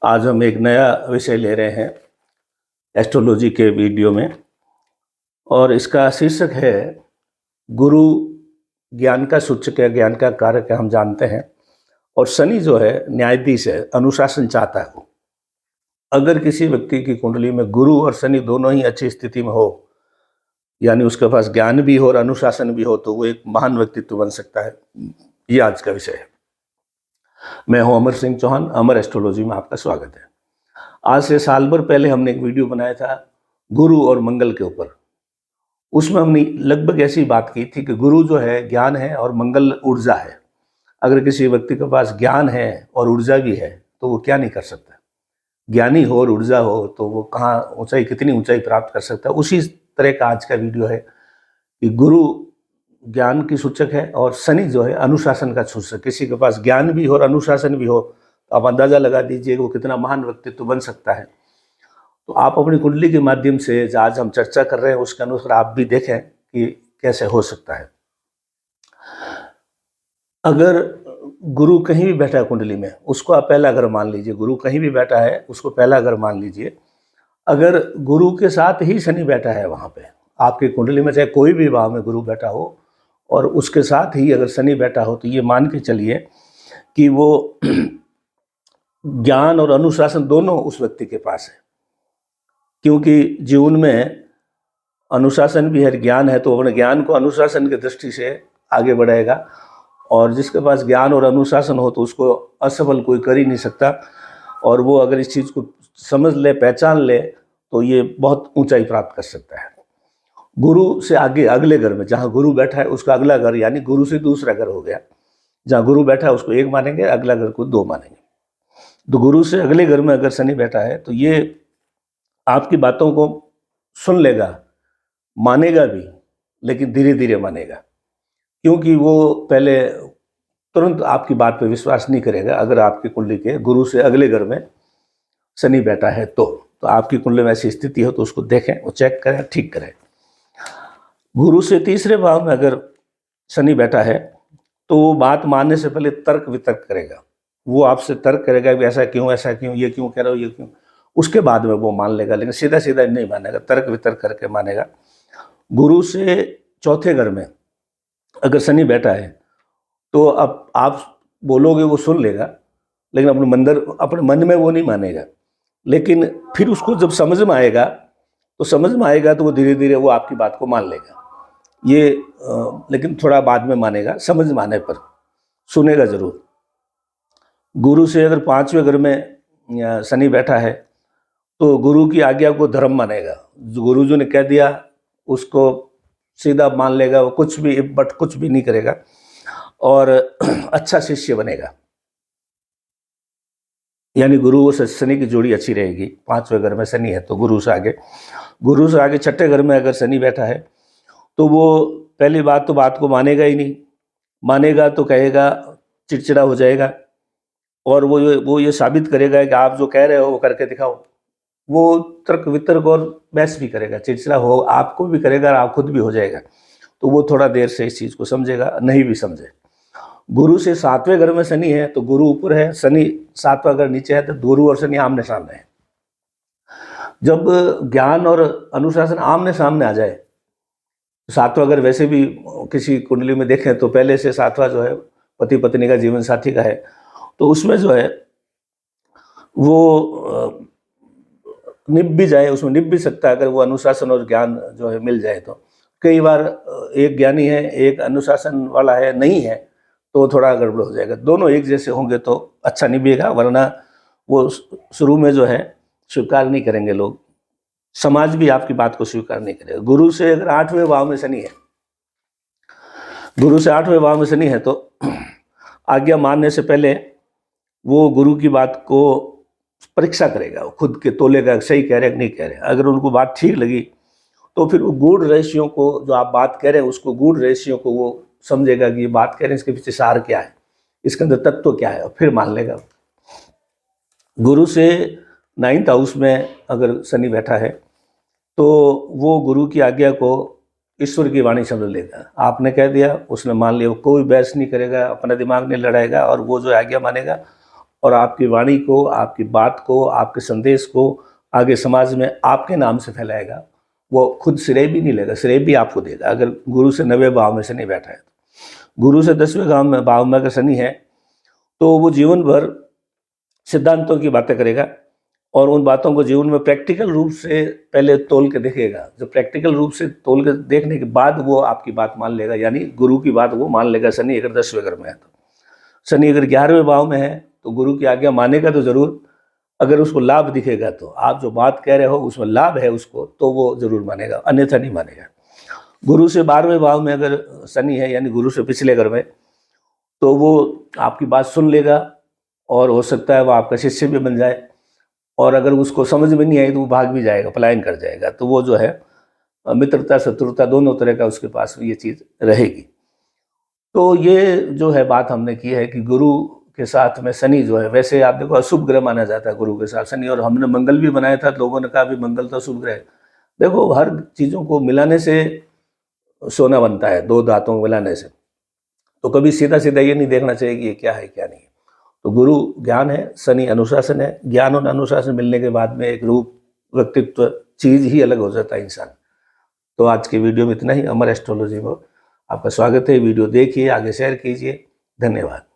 आज हम एक नया विषय ले रहे हैं एस्ट्रोलॉजी के वीडियो में, और इसका शीर्षक है गुरु ज्ञान का सूचक है, ज्ञान का कारक है, हम जानते हैं। और शनि जो है न्यायाधीश है, अनुशासन चाहता है। अगर किसी व्यक्ति की कुंडली में गुरु और शनि दोनों ही अच्छी स्थिति में हो, यानी उसके पास ज्ञान भी हो और अनुशासन भी हो, तो वो एक महान व्यक्तित्व बन सकता है। ये आज का विषय है। मैं हूं अमर सिंह चौहान, अमर एस्ट्रोलॉजी में आपका स्वागत है। आज से साल भर पहले हमने एक वीडियो बनाया था गुरु और मंगल के ऊपर। उसमें हमने लगभग ऐसी बात की थी कि गुरु जो है ज्ञान है और मंगल ऊर्जा है। अगर किसी व्यक्ति के पास ज्ञान है और ऊर्जा भी है तो वो क्या नहीं कर सकता। ज्ञानी हो और ऊर्जा हो तो वो कहाँ ऊंचाई, कितनी ऊंचाई प्राप्त कर सकता है। उसी तरह का आज का वीडियो है कि गुरु ज्ञान की सूचक है और शनि जो है अनुशासन का सूचक। किसी के पास ज्ञान भी हो और अनुशासन भी हो तो आप अंदाजा लगा दीजिए वो कितना महान व्यक्तित्व बन सकता है। तो आप अपनी कुंडली के माध्यम से आज हम चर्चा कर रहे हैं उसके अनुसार आप भी देखें कि कैसे हो सकता है। अगर गुरु कहीं भी बैठा है कुंडली में, उसको आप पहला घर मान लीजिए। गुरु कहीं भी बैठा है उसको पहला घर मान लीजिए। अगर गुरु के साथ ही शनि बैठा है वहाँ पे आपकी कुंडली में, चाहे कोई भी भाव में गुरु बैठा हो और उसके साथ ही अगर शनि बैठा हो, तो ये मान के चलिए कि वो ज्ञान और अनुशासन दोनों उस व्यक्ति के पास है। क्योंकि जीवन में अनुशासन भी है, ज्ञान है, तो अपने ज्ञान को अनुशासन की दृष्टि से आगे बढ़ाएगा। और जिसके पास ज्ञान और अनुशासन हो तो उसको असफल कोई कर ही नहीं सकता। और वो अगर इस चीज़ को समझ ले, पहचान ले, तो ये बहुत ऊंचाई प्राप्त कर सकता है। गुरु से आगे अगले घर में, जहाँ गुरु बैठा है उसका अगला घर, यानी गुरु से दूसरा घर हो गया। जहाँ गुरु बैठा है उसको एक मानेंगे, अगला घर को दो मानेंगे। तो गुरु से अगले घर में अगर शनि बैठा है तो ये आपकी बातों को सुन लेगा, मानेगा भी, लेकिन धीरे धीरे मानेगा। क्योंकि वो पहले तुरंत आपकी बात पे विश्वास नहीं करेगा। अगर आपकी कुंडली के गुरु से अगले घर में शनि बैठा है तो आपकी कुंडली में ऐसी स्थिति हो तो उसको देखें, वो चेक करें, ठीक करें। गुरु से तीसरे भाव में अगर शनि बैठा है तो वो बात मानने से पहले तर्क वितर्क करेगा। वो आपसे तर्क करेगा कि ऐसा क्यों, ऐसा क्यों, ये क्यों कह रहे हो, ये क्यों। उसके बाद में वो मान लेगा, लेकिन सीधा सीधा नहीं मानेगा, तर्क वितर्क करके मानेगा। गुरु से चौथे घर में अगर शनि बैठा है तो अब आप बोलोगे वो सुन लेगा, लेकिन अपने मन में वो नहीं मानेगा। लेकिन फिर उसको जब समझ में आएगा तो वो धीरे धीरे वो आपकी बात को मान लेगा। ये लेकिन थोड़ा बाद में मानेगा, समझ में आने पर सुनेगा जरूर। गुरु से अगर पांचवें घर में शनि बैठा है तो गुरु की आज्ञा को धर्म मानेगा। जो गुरु जी ने कह दिया उसको सीधा मान लेगा, वो कुछ भी नहीं करेगा और अच्छा शिष्य बनेगा। यानी गुरु से शनि की जोड़ी अच्छी रहेगी। पांचवें घर में शनि है तो गुरु से आगे छठे घर में अगर शनि बैठा है तो वो पहली बात तो बात को मानेगा ही नहीं। मानेगा तो कहेगा, चिड़चिड़ा हो जाएगा और वो ये साबित करेगा कि आप जो कह रहे हो वो करके दिखाओ। वो तर्क वितर्क और बहस भी करेगा, चिड़चिड़ा हो आपको भी करेगा और आप खुद भी हो जाएगा। तो वो थोड़ा देर से इस चीज़ को समझेगा, नहीं भी समझे। गुरु से सातवें घर में शनि है तो गुरु ऊपर है, शनि सातवां घर नीचे है, तो गुरु और शनि आमने सामने है। जब ज्ञान और अनुशासन आमने सामने आ जाए, सातवां घर वैसे भी किसी कुंडली में देखें तो पहले से सातवां जो है पति पत्नी का, जीवन साथी का है, तो उसमें जो है वो निभ भी जाए, उसमें निभ भी सकता है अगर वो अनुशासन और ज्ञान जो है मिल जाए। तो कई बार एक ज्ञानी है, एक अनुशासन वाला है, नहीं है, तो थोड़ा गड़बड़ हो जाएगा। दोनों एक जैसे होंगे तो अच्छा निभेगा, वरना वो शुरू में जो है स्वीकार नहीं करेंगे लोग, समाज भी आपकी बात को स्वीकार नहीं करेगा। गुरु से अगर आठवें भाव में शनि है, गुरु से आठवें भाव में शनि है तो आज्ञा मानने से पहले वो गुरु की बात को परीक्षा करेगा, वो खुद के तोलेगा, सही कह रहे हैं कि नहीं कह रहे। अगर उनको बात ठीक लगी तो फिर वो गूढ़ रहस्यों को, जो आप बात कह रहे हैं उसको, गूढ़ रहस्यों को वो समझेगा कि ये बात कह रहे हैं इसके पीछे सार क्या है, इसके अंदर तत्व क्या है, और फिर मान लेगा। गुरु से 9th हाउस में अगर शनि बैठा है तो वो गुरु की आज्ञा को ईश्वर की वाणी समझ लेगा। आपने कह दिया, उसने मान लिया, कोई बहस नहीं करेगा, अपना दिमाग नहीं लड़ाएगा और वो जो आज्ञा मानेगा और आपकी वाणी को, आपकी बात को, आपके संदेश को आगे समाज में आपके नाम से फैलाएगा। वो खुद श्रेय भी नहीं लेगा, श्रेय भी आपको देगा। अगर गुरु से 9वें भाव में शनि बैठा है तो गुरु से 10वें भाव में अगर शनि है तो वो जीवन भर सिद्धांतों की बातें करेगा और उन बातों को जीवन में प्रैक्टिकल रूप से पहले तोल के देखेगा। जो प्रैक्टिकल रूप से तोल के देखने के बाद वो आपकी बात मान लेगा, यानी गुरु की बात वो मान लेगा। शनि अगर 10वें घर में है तो, शनि अगर 11वें भाव में है तो गुरु की आज्ञा मानेगा तो जरूर। अगर उसको लाभ दिखेगा तो, आप जो बात कह रहे हो उसमें लाभ है उसको, तो वो जरूर मानेगा, अन्यथा नहीं मानेगा। गुरु से 12वें भाव में अगर शनि है, यानी गुरु से पिछले घर में, तो वो आपकी बात सुन लेगा और हो सकता है वो आपका शिष्य भी बन जाए। और अगर उसको समझ में नहीं आई तो वो भाग भी जाएगा, पलायन कर जाएगा। तो वो जो है मित्रता शत्रुता दोनों तरह का उसके पास ये चीज़ रहेगी। तो ये जो है बात हमने की है कि गुरु के साथ में शनि जो है, वैसे आप देखो अशुभ ग्रह माना जाता है गुरु के साथ शनि, और हमने मंगल भी बनाया था, लोगों ने कहा भी मंगल तो शुभ ग्रह है। देखो हर चीज़ों को मिलाने से सोना बनता है, दो धातुओं को मिलाने से। तो कभी सीधा सीधा ये नहीं देखना चाहिए कि ये क्या है क्या नहीं है। तो गुरु ज्ञान है, शनि अनुशासन है। ज्ञान और अनुशासन मिलने के बाद में एक रूप, व्यक्तित्व, चीज़ ही अलग हो जाता है इंसान। तो आज की वीडियो में इतना ही। अमर एस्ट्रोलॉजी में आपका स्वागत है। वीडियो देखिए, आगे शेयर कीजिए। धन्यवाद।